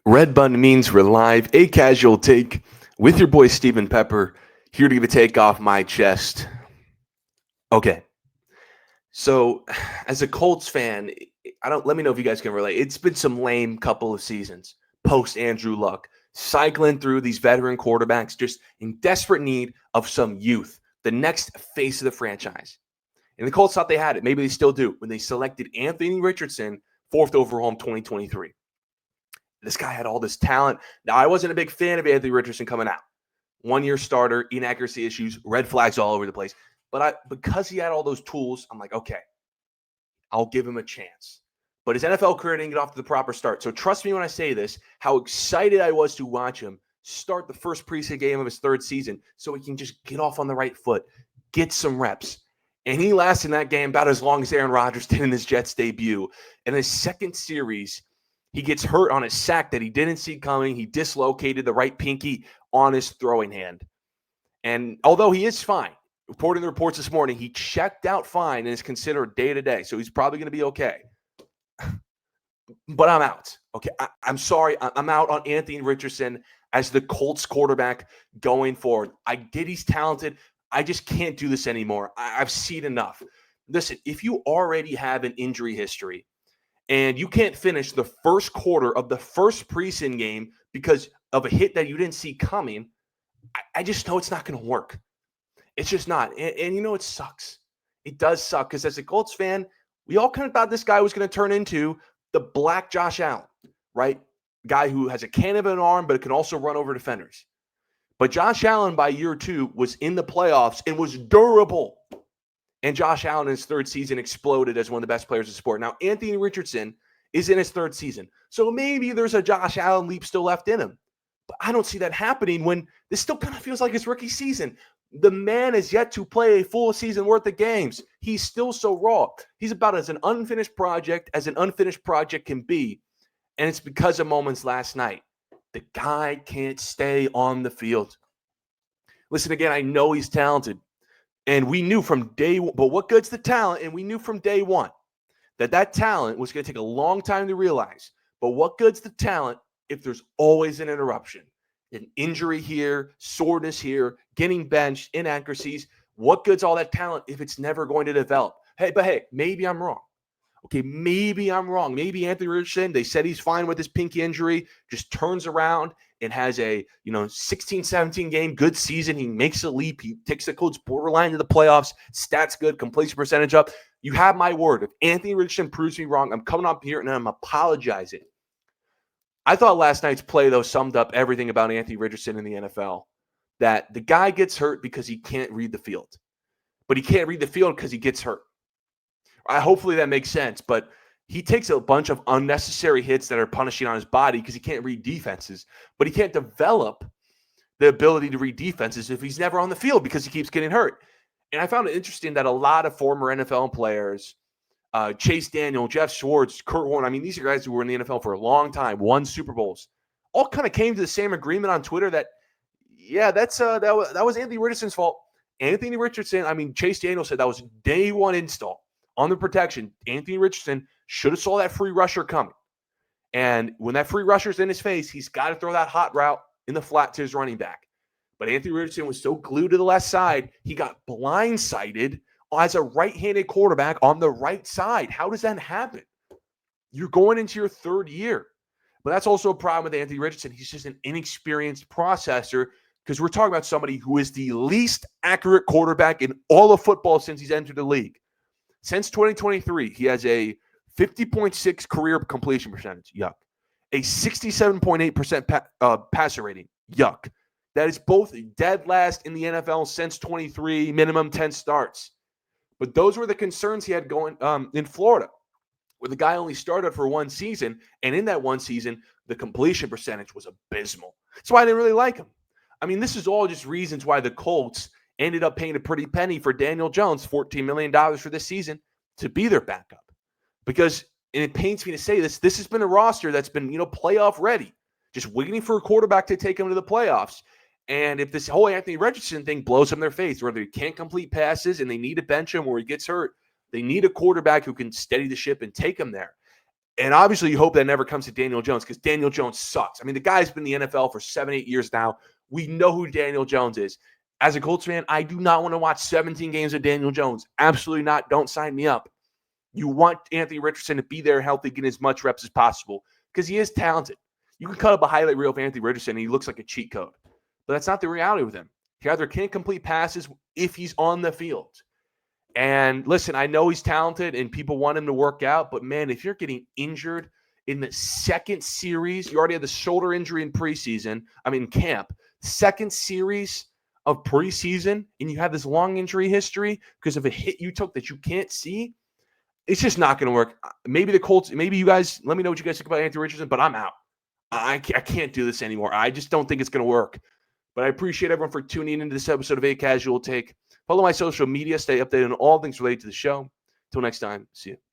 Red button means we're live, a casual take with your boy Stephen Pepper, here to give a take off my chest. Okay, so as a Colts fan, I don't. Let me know if you guys can relate. It's been some lame couple of seasons post Andrew Luck, cycling through these veteran quarterbacks, just in desperate need of some youth, the next face of the franchise. And the Colts thought they had it. Maybe they still do when they selected Anthony Richardson, fourth overall in 2023. This guy had all this talent. Now, I wasn't a big fan of Anthony Richardson coming out. 1-year starter, inaccuracy issues, red flags all over the place. But because he had all those tools, I'm like, okay, I'll give him a chance. But his NFL career didn't get off to the proper start. So trust me when I say this, how excited I was to watch him start the first preseason game of his third season so he can just get off on the right foot, get some reps. And he lasted in that game about as long as Aaron Rodgers did in his Jets debut. In his second series, he gets hurt on a sack that he didn't see coming. He dislocated the right pinky on his throwing hand. And although he is fine, reporting the reports this morning, he checked out fine and is considered day-to-day. So he's probably going to be okay. But I'm out. Okay, I'm sorry. I'm out on Anthony Richardson as the Colts quarterback going forward. I get he's talented. I just can't do this anymore. I've seen enough. Listen, if you already have an injury history and you can't finish the first quarter of the first preseason game because of a hit that you didn't see coming, I just know it's not going to work. It's just not. And you know, it sucks. It does suck because as a Colts fan, we all kind of thought this guy was going to turn into the black Josh Allen, right? Guy who has a cannon of an arm, but it can also run over defenders. But Josh Allen, by year 2, was in the playoffs and was durable. And Josh Allen in his third season exploded as one of the best players in sport. Now, Anthony Richardson is in his third season. So maybe there's a Josh Allen leap still left in him. But I don't see that happening when this still kind of feels like his rookie season. The man is yet to play a full season worth of games. He's still so raw. He's about as an unfinished project can be. And it's because of moments last night. The guy can't stay on the field. Listen, again, I know he's talented. And we knew from day one, but what good's the talent? And we knew from day one that talent was going to take a long time to realize. But what good's the talent if there's always an interruption? An injury here, soreness here, getting benched, inaccuracies. What good's all that talent if it's never going to develop? Hey, maybe I'm wrong. Okay, maybe I'm wrong. Maybe Anthony Richardson, they said he's fine with his pinky injury, just turns around and has a 16, 17 game good season. He makes a leap. He takes the Colts borderline to the playoffs. Stats good, completion percentage up. You have my word. If Anthony Richardson proves me wrong, I'm coming up here and I'm apologizing. I thought last night's play, though, summed up everything about Anthony Richardson in the NFL. That the guy gets hurt because he can't read the field. But he can't read the field because he gets hurt. Hopefully that makes sense. But he takes a bunch of unnecessary hits that are punishing on his body because he can't read defenses. But he can't develop the ability to read defenses if he's never on the field because he keeps getting hurt. And I found it interesting that a lot of former NFL players, Chase Daniel, Jeff Schwartz, Kurt Warner, these are guys who were in the NFL for a long time, won Super Bowls, all kind of came to the same agreement on Twitter that, yeah, that was Anthony Richardson's fault. Anthony Richardson, Chase Daniel said that was day one install on the protection. Anthony Richardson should have saw that free rusher coming. And when that free rusher's in his face, he's got to throw that hot route in the flat to his running back. But Anthony Richardson was so glued to the left side, he got blindsided as a right-handed quarterback on the right side. How does that happen? You're going into your third year. But that's also a problem with Anthony Richardson. He's just an inexperienced processor because we're talking about somebody who is the least accurate quarterback in all of football since he's entered the league. Since 2023, he has a 50.6 career completion percentage. Yuck. A 67.8% passer rating. Yuck. That is both dead last in the NFL since 23, minimum 10 starts. But those were the concerns he had going in Florida, where the guy only started for one season, and in that one season, the completion percentage was abysmal. That's why I didn't really like him. This is all just reasons why the Colts ended up paying a pretty penny for Daniel Jones, $14 million for this season, to be their backup. Because, and it pains me to say this has been a roster that's been, playoff ready, just waiting for a quarterback to take them to the playoffs. And if this whole Anthony Richardson thing blows them in their face, whether he can't complete passes and they need to bench him or he gets hurt, they need a quarterback who can steady the ship and take him there. And obviously, you hope that never comes to Daniel Jones because Daniel Jones sucks. I mean, the guy's been in the NFL for 7-8 years now. We know who Daniel Jones is. As a Colts fan, I do not want to watch 17 games of Daniel Jones. Absolutely not. Don't sign me up. You want Anthony Richardson to be there healthy, get as much reps as possible because he is talented. You can cut up a highlight reel of Anthony Richardson and he looks like a cheat code. But that's not the reality with him. He either can't complete passes if he's on the field. And listen, I know he's talented and people want him to work out, but man, if you're getting injured in the second series, you already had the shoulder injury in camp, second series of preseason, and you have this long injury history because of a hit you took that you can't see, it's just not going to work. Maybe the Colts, maybe you guys, let me know what you guys think about Anthony Richardson, but I'm out. I can't do this anymore. I just don't think it's going to work. But I appreciate everyone for tuning into this episode of A Casual Take. Follow my social media. Stay updated on all things related to the show. Until next time, see you.